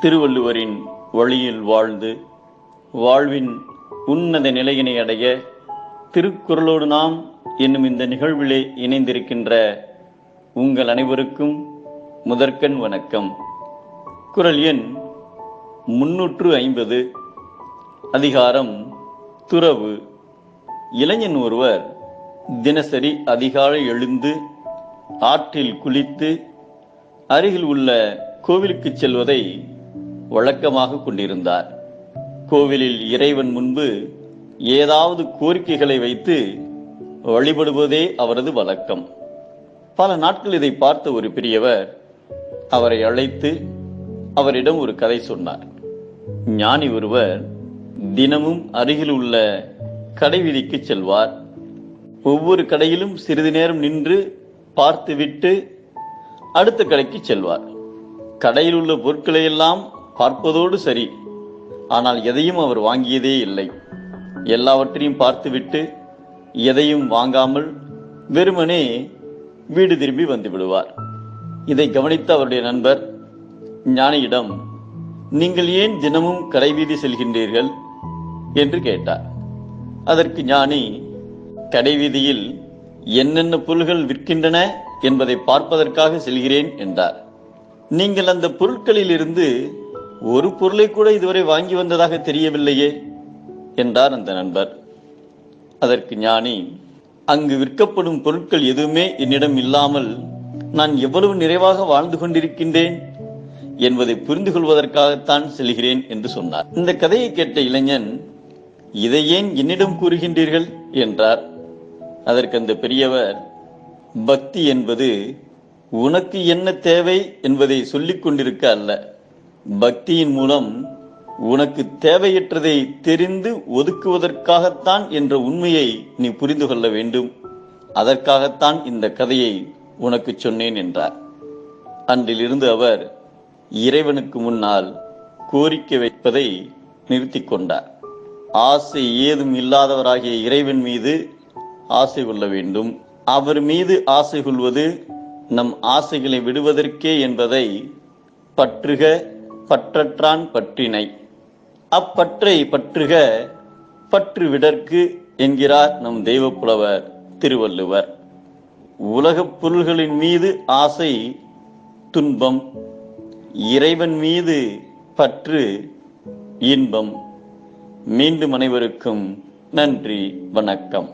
திருவள்ளுவரின் வழியில் வாழ்ந்து வாழ்வின் உன்னத நிலையினை அடைய திருக்குறளோடு நாம் என்னும் இந்த நிகழ்விலே இணைந்திருக்கின்ற உங்கள் அனைவருக்கும் முதற்கண் வணக்கம். குறள் எண் 350. அதிகாரம் துறவு. இளைஞன் ஒருவர் தினசரி அதிகாலை எழுந்து ஆற்றில் குளித்து அருகில் உள்ள கோவிலுக்கு செல்வதை வழக்கமாக கொண்டிருந்தார். கோவிலில் இறைவன் முன்பு ஏதாவது கோரிக்கைகளை வைத்து வழிபடுவதே அவரது வழக்கம். பல நாட்கள் இதை பார்த்த ஒரு பெரியவர் அவரை அழைத்து அவரிடம் ஒரு கதை சொன்னார். ஞானி ஒருவர் தினமும் அருகில் உள்ள கடை வீதிக்கு செல்வார். ஒவ்வொரு கடையிலும் சிறிது நேரம் நின்று பார்த்துவிட்டு அடுத்த கடைக்கு செல்வார். கடையில் உள்ள பொருட்களை எல்லாம் பார்ப்பதோடு சரி, ஆனால் எதையும் அவர் வாங்கியதே இல்லை. எல்லாவற்றையும் பார்த்துவிட்டு எதையும் வாங்காமல் வெறுமனே வீடு திரும்பி வந்து விடுவார். இதை கவனித்த அவருடைய நண்பர் ஞானியிடம், நீங்கள் ஏன் தினமும் கடைவீதி செல்கின்றீர்கள் என்று கேட்டார். அதற்கு ஞானி, கடைவீதியில் என்னென்ன பொருள்கள் விற்கின்றன என்பதை பார்ப்பதற்காக செல்கிறேன் என்றார். நீங்கள் அந்த பொருட்களில் இருந்து ஒரு பொருளை கூட இதுவரை வாங்கி வந்ததாக தெரியவில்லையே என்றார் அந்த நண்பர். அதற்கு ஞானி, அங்கு விற்கப்படும் பொருட்கள் எதுவுமே என்னிடம் இல்லாமல் நான் எவ்வளவு நிறைவாக வாழ்ந்து கொண்டிருக்கின்றேன் என்பதை புரிந்து கொள்வதற்காகத்தான் செல்கிறேன் என்று சொன்னார். இந்த கதையை கேட்ட இளைஞன், இதை ஏன் என்னிடம் கூறுகின்றீர்கள் என்றார். அதற்கு அந்த பெரியவர், பக்தி என்பது உனக்கு என்ன தேவை என்பதை சொல்லிக் கொண்டிருக்க அல்ல, பக்தியின் மூலம் உனக்கு தேவையற்றதை தெரிந்து ஒதுக்குவதற்காகத்தான் என்ற உண்மையை நீ புரிந்து கொள்ள வேண்டும். அதற்காகத்தான் இந்த கதையை உனக்கு சொன்னேன் என்றார். அன்றிலிருந்து அவர் இறைவனுக்கு முன்னால் கோரிக்கை வைப்பதை நிறுத்தி கொண்டார். ஆசை ஏதும் இல்லாதவராகிய இறைவன் மீது ஆசை கொள்ள வேண்டும். அவர் மீது ஆசை கொள்வது நம் ஆசைகளை விடுவதற்கே என்பதை பற்றுக பற்றற்றான் பற்றினை, அப்பற்றை பற்றுக பற்று விடற்கு என்கிறார் நம் தெய்வப்புலவர் திருவள்ளுவர். உலகப் பொருள்களின் மீது ஆசை துன்பம், இறைவன் மீது பற்று இன்பம். மீண்டும் அனைவருக்கும் நன்றி, வணக்கம்.